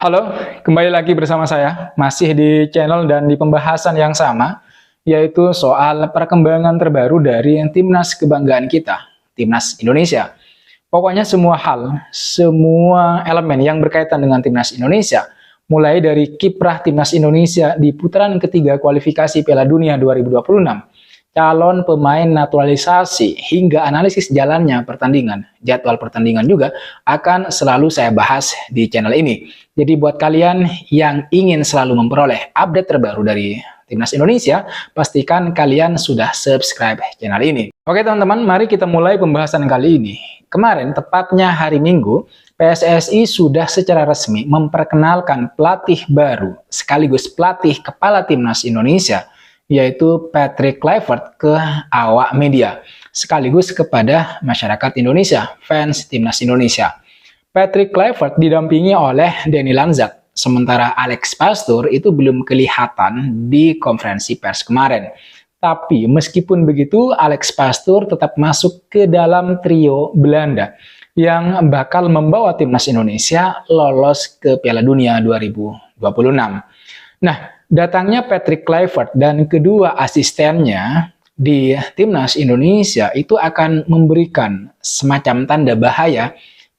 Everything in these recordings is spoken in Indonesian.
Halo, kembali lagi bersama saya, masih di channel dan di pembahasan yang sama, yaitu soal perkembangan terbaru dari timnas kebanggaan kita, timnas Indonesia. Pokoknya semua hal, semua elemen yang berkaitan dengan timnas Indonesia, mulai dari kiprah timnas Indonesia di putaran ketiga kualifikasi Piala Dunia 2026, calon pemain naturalisasi, hingga analisis jalannya pertandingan, jadwal pertandingan juga akan selalu saya bahas di channel ini. Jadi buat kalian yang ingin selalu memperoleh update terbaru dari Timnas Indonesia, pastikan kalian sudah subscribe channel ini. Oke teman-teman, mari kita mulai pembahasan kali ini. Kemarin, tepatnya hari Minggu, PSSI sudah secara resmi memperkenalkan pelatih baru, sekaligus pelatih kepala Timnas Indonesia, yaitu Patrick Kluivert ke awak media, sekaligus kepada masyarakat Indonesia, fans Timnas Indonesia. Patrick Kluivert didampingi oleh Danny Lanzat, sementara Alex Pastoor itu belum kelihatan di konferensi pers kemarin. Tapi meskipun begitu, Alex Pastoor tetap masuk ke dalam trio Belanda yang bakal membawa Timnas Indonesia lolos ke Piala Dunia 2026. Nah, datangnya Patrick Kluivert dan kedua asistennya di Timnas Indonesia itu akan memberikan semacam tanda bahaya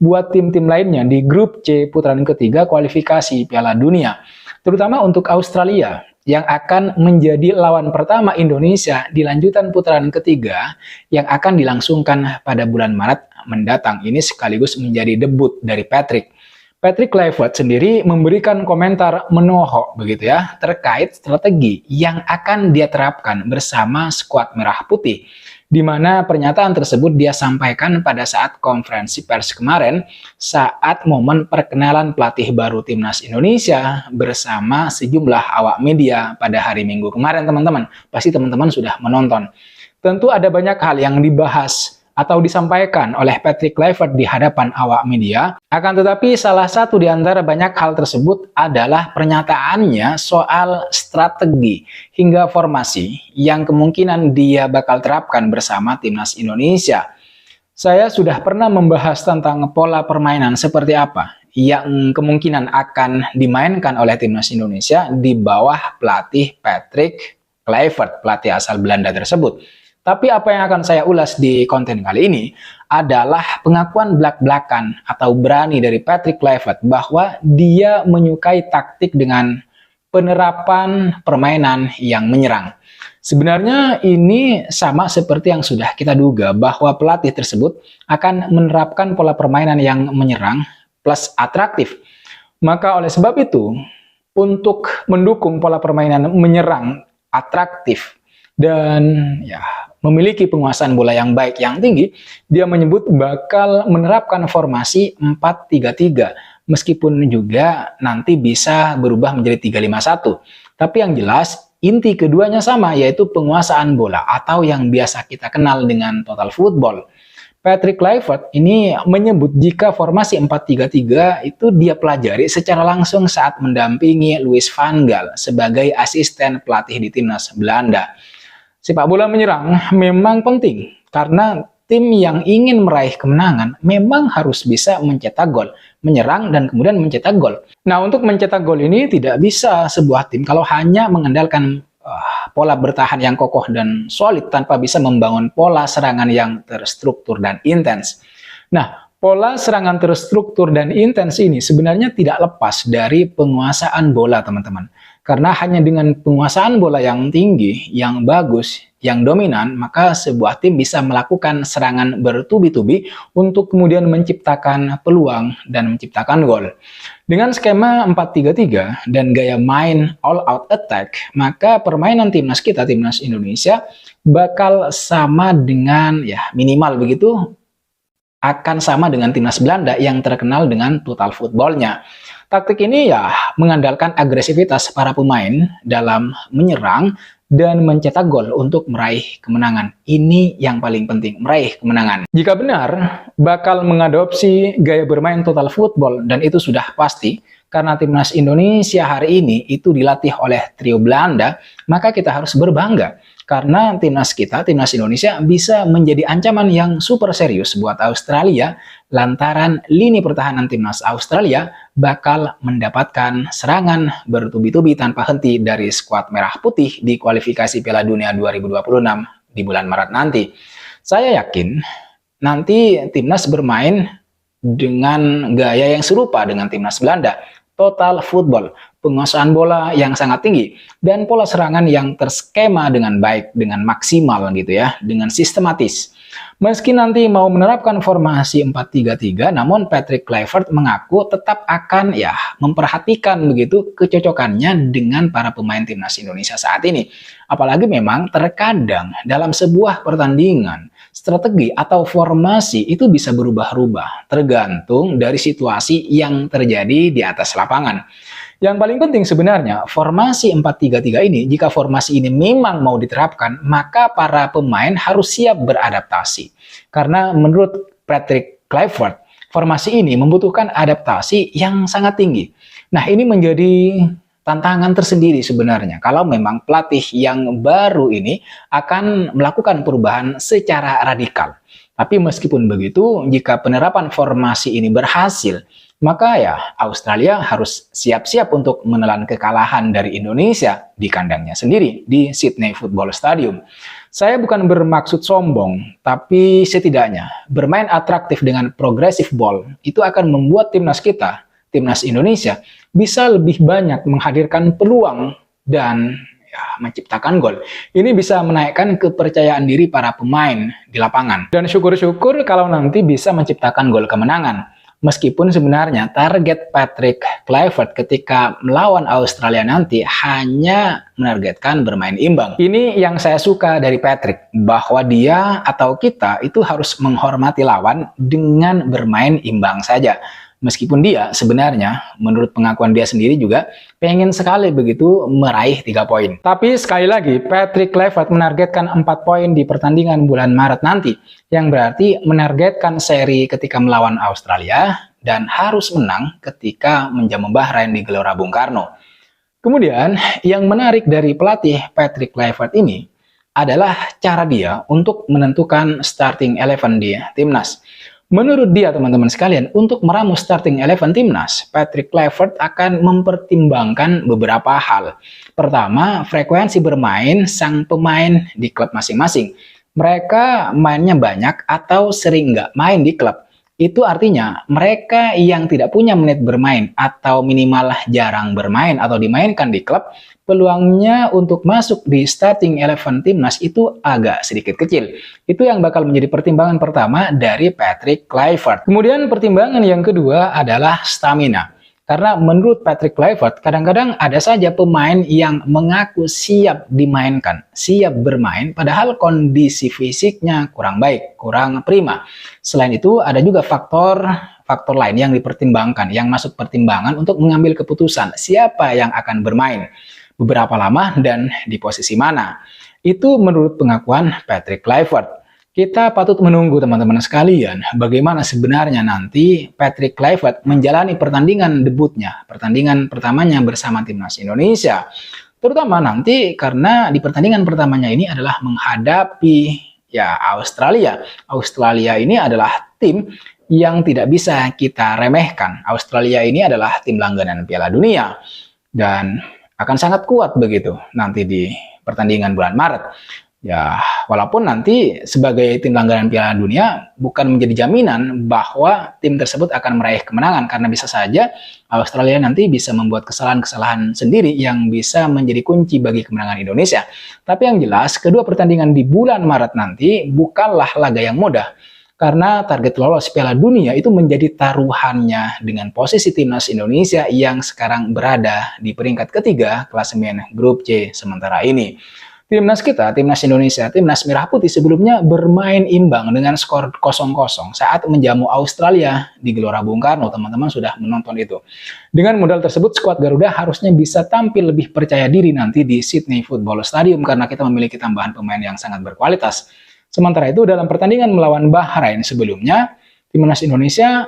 buat tim-tim lainnya di grup C putaran ketiga kualifikasi Piala Dunia, terutama untuk Australia yang akan menjadi lawan pertama Indonesia di lanjutan putaran ketiga yang akan dilangsungkan pada bulan Maret mendatang. Ini sekaligus menjadi debut dari Patrick. Patrick Kluivert sendiri memberikan komentar menohok begitu ya terkait strategi yang akan dia terapkan bersama skuad merah putih, di mana pernyataan tersebut dia sampaikan pada saat konferensi pers kemarin saat momen perkenalan pelatih baru Timnas Indonesia bersama sejumlah awak media pada hari Minggu kemarin. Teman-teman, pasti teman-teman sudah menonton. Tentu ada banyak hal yang dibahas atau disampaikan oleh Patrick Kluivert di hadapan awak media. Akan tetapi salah satu di antara banyak hal tersebut adalah pernyataannya soal strategi hingga formasi yang kemungkinan dia bakal terapkan bersama Timnas Indonesia. Saya sudah pernah membahas tentang pola permainan seperti apa yang kemungkinan akan dimainkan oleh Timnas Indonesia di bawah pelatih Patrick Kluivert, pelatih asal Belanda tersebut. Tapi apa yang akan saya ulas di konten kali ini adalah pengakuan belak-belakan atau berani dari Patrick Kluivert bahwa dia menyukai taktik dengan penerapan permainan yang menyerang. Sebenarnya ini sama seperti yang sudah kita duga bahwa pelatih tersebut akan menerapkan pola permainan yang menyerang plus atraktif. Maka oleh sebab itu, untuk mendukung pola permainan menyerang atraktif dan memiliki penguasaan bola yang baik yang tinggi, dia menyebut bakal menerapkan formasi 4-3-3, meskipun juga nanti bisa berubah menjadi 3-5-1. Tapi yang jelas inti keduanya sama, yaitu penguasaan bola atau yang biasa kita kenal dengan total football. Patrick Kluivert ini menyebut jika formasi 4-3-3 itu dia pelajari secara langsung saat mendampingi Louis van Gaal sebagai asisten pelatih di Timnas Belanda. Sepak bola menyerang memang penting karena tim yang ingin meraih kemenangan memang harus bisa mencetak gol, menyerang dan kemudian mencetak gol. Nah, untuk mencetak gol ini tidak bisa sebuah tim kalau hanya mengandalkan pola bertahan yang kokoh dan solid tanpa bisa membangun pola serangan yang terstruktur dan intens. Nah, pola serangan terstruktur dan intens ini sebenarnya tidak lepas dari penguasaan bola, teman-teman. Karena hanya dengan penguasaan bola yang tinggi, yang bagus, yang dominan, maka sebuah tim bisa melakukan serangan bertubi-tubi untuk kemudian menciptakan peluang dan menciptakan gol. Dengan skema 4-3-3 dan gaya main all-out attack, maka permainan timnas kita, timnas Indonesia, bakal sama dengan, minimal begitu, akan sama dengan timnas Belanda yang terkenal dengan total footballnya. Taktik ini mengandalkan agresivitas para pemain dalam menyerang dan mencetak gol untuk meraih kemenangan. Ini yang paling penting, meraih kemenangan. Jika benar, bakal mengadopsi gaya bermain total football, dan itu sudah pasti, karena timnas Indonesia hari ini itu dilatih oleh trio Belanda, maka kita harus berbangga. Karena timnas kita, timnas Indonesia bisa menjadi ancaman yang super serius buat Australia lantaran lini pertahanan timnas Australia bakal mendapatkan serangan bertubi-tubi tanpa henti dari skuad merah putih di kualifikasi Piala Dunia 2026 di bulan Maret nanti. Saya yakin nanti timnas bermain dengan gaya yang serupa dengan timnas Belanda. Total football, penguasaan bola yang sangat tinggi, dan pola serangan yang terskema dengan baik, dengan maksimal gitu ya, dengan sistematis. Meski nanti mau menerapkan formasi 4-3-3, namun Patrick Kluivert mengaku tetap akan memperhatikan begitu kecocokannya dengan para pemain timnas Indonesia saat ini. Apalagi memang terkadang dalam sebuah pertandingan, strategi atau formasi itu bisa berubah-ubah tergantung dari situasi yang terjadi di atas lapangan. Yang paling penting sebenarnya, formasi 4-3-3 ini, jika formasi ini memang mau diterapkan, maka para pemain harus siap beradaptasi. Karena menurut Patrick Kluivert, formasi ini membutuhkan adaptasi yang sangat tinggi. Nah, ini menjadi tantangan tersendiri sebenarnya kalau memang pelatih yang baru ini akan melakukan perubahan secara radikal. Tapi meskipun begitu, jika penerapan formasi ini berhasil, maka Australia harus siap-siap untuk menelan kekalahan dari Indonesia di kandangnya sendiri di Sydney Football Stadium. Saya bukan bermaksud sombong, tapi setidaknya bermain atraktif dengan progressive ball itu akan membuat timnas kita, timnas Indonesia, bisa lebih banyak menghadirkan peluang dan menciptakan gol. Ini bisa menaikkan kepercayaan diri para pemain di lapangan. Dan syukur-syukur kalau nanti bisa menciptakan gol kemenangan. Meskipun sebenarnya target Patrick Kluivert ketika melawan Australia nanti hanya menargetkan bermain imbang. Ini yang saya suka dari Patrick, bahwa dia atau kita itu harus menghormati lawan dengan bermain imbang saja. Meskipun dia sebenarnya, menurut pengakuan dia sendiri juga, pengen sekali begitu meraih 3 poin. Tapi sekali lagi, Patrick Kluivert menargetkan 4 poin di pertandingan bulan Maret nanti, yang berarti menargetkan seri ketika melawan Australia, dan harus menang ketika menjamu Bahrain di Gelora Bung Karno. Kemudian, yang menarik dari pelatih Patrick Kluivert ini, adalah cara dia untuk menentukan starting 11 di timnas. Menurut dia, teman-teman sekalian, untuk meramu starting 11 timnas, Patrick Kluivert akan mempertimbangkan beberapa hal. Pertama, frekuensi bermain sang pemain di klub masing-masing. Mereka mainnya banyak atau sering nggak main di klub. Itu artinya mereka yang tidak punya menit bermain atau minimal jarang bermain atau dimainkan di klub, peluangnya untuk masuk di starting 11 timnas itu agak sedikit kecil. Itu yang bakal menjadi pertimbangan pertama dari Patrick Kluivert. Kemudian pertimbangan yang kedua adalah stamina. Karena menurut Patrick Kluivert, kadang-kadang ada saja pemain yang mengaku siap dimainkan, siap bermain, padahal kondisi fisiknya kurang baik, kurang prima. Selain itu, ada juga faktor lain yang dipertimbangkan, yang masuk pertimbangan untuk mengambil keputusan siapa yang akan bermain, beberapa lama, dan di posisi mana. Itu menurut pengakuan Patrick Kluivert. Kita patut menunggu teman-teman sekalian bagaimana sebenarnya nanti Patrick Kluivert menjalani pertandingan debutnya, pertandingan pertamanya bersama timnas Indonesia. Terutama nanti karena di pertandingan pertamanya ini adalah menghadapi Australia. Australia ini adalah tim yang tidak bisa kita remehkan. Australia ini adalah tim langganan Piala Dunia dan akan sangat kuat begitu nanti di pertandingan bulan Maret. Walaupun nanti sebagai tim langganan Piala Dunia bukan menjadi jaminan bahwa tim tersebut akan meraih kemenangan, karena bisa saja Australia nanti bisa membuat kesalahan-kesalahan sendiri yang bisa menjadi kunci bagi kemenangan Indonesia. Tapi yang jelas, kedua pertandingan di bulan Maret nanti bukanlah laga yang mudah, karena target lolos Piala Dunia itu menjadi taruhannya dengan posisi timnas Indonesia yang sekarang berada di peringkat ketiga klasemen grup C sementara ini. Timnas kita, timnas Indonesia, timnas Merah Putih sebelumnya bermain imbang dengan skor 0-0 saat menjamu Australia di Gelora Bung Karno. Teman-teman sudah menonton itu. Dengan modal tersebut, skuad Garuda harusnya bisa tampil lebih percaya diri nanti di Sydney Football Stadium karena kita memiliki tambahan pemain yang sangat berkualitas. Sementara itu, dalam pertandingan melawan Bahrain sebelumnya, timnas Indonesia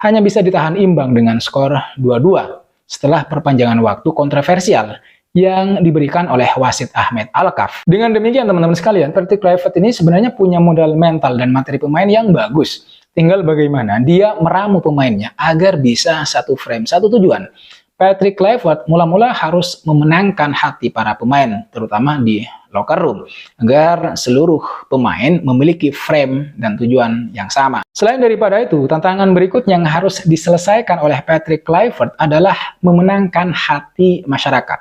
hanya bisa ditahan imbang dengan skor 2-2 setelah perpanjangan waktu kontroversial yang diberikan oleh wasit Ahmed Alkaf. Dengan demikian teman-teman sekalian, Patrick Kluivert ini sebenarnya punya modal mental dan materi pemain yang bagus. Tinggal bagaimana dia meramu pemainnya agar bisa satu frame, satu tujuan. Patrick Kluivert mula-mula harus memenangkan hati para pemain, terutama di locker room, agar seluruh pemain memiliki frame dan tujuan yang sama. Selain daripada itu, tantangan berikutnya yang harus diselesaikan oleh Patrick Kluivert adalah memenangkan hati masyarakat,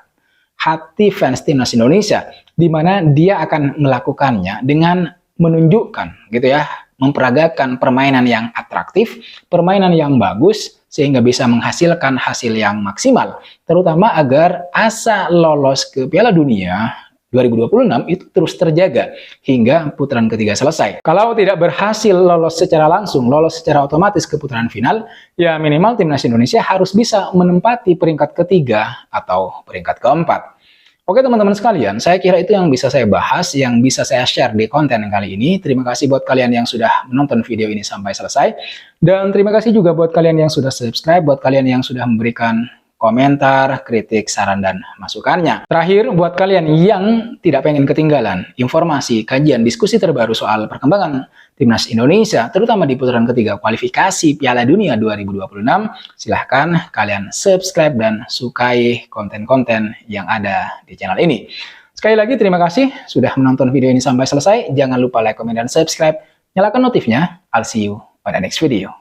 hati fans timnas Indonesia, di mana dia akan melakukannya dengan menunjukkan gitu ya, memperagakan permainan yang atraktif, permainan yang bagus, sehingga bisa menghasilkan hasil yang maksimal, terutama agar asa lolos ke Piala Dunia 2026 itu terus terjaga hingga putaran ketiga selesai. Kalau tidak berhasil lolos secara langsung, lolos secara otomatis ke putaran final, ya minimal timnas Indonesia harus bisa menempati peringkat ketiga atau peringkat keempat. Oke teman-teman sekalian, saya kira itu yang bisa saya bahas, yang bisa saya share di konten kali ini. Terima kasih buat kalian yang sudah menonton video ini sampai selesai. Dan terima kasih juga buat kalian yang sudah subscribe, buat kalian yang sudah memberikan komentar, kritik, saran, dan masukannya. Terakhir, buat kalian yang tidak pengen ketinggalan informasi, kajian, diskusi terbaru soal perkembangan timnas Indonesia, terutama di putaran ketiga kualifikasi Piala Dunia 2026, silahkan kalian subscribe dan sukai konten-konten yang ada di channel ini. Sekali lagi, terima kasih sudah menonton video ini sampai selesai. Jangan lupa like, komen, dan subscribe. Nyalakan notifnya. I'll see you on the next video.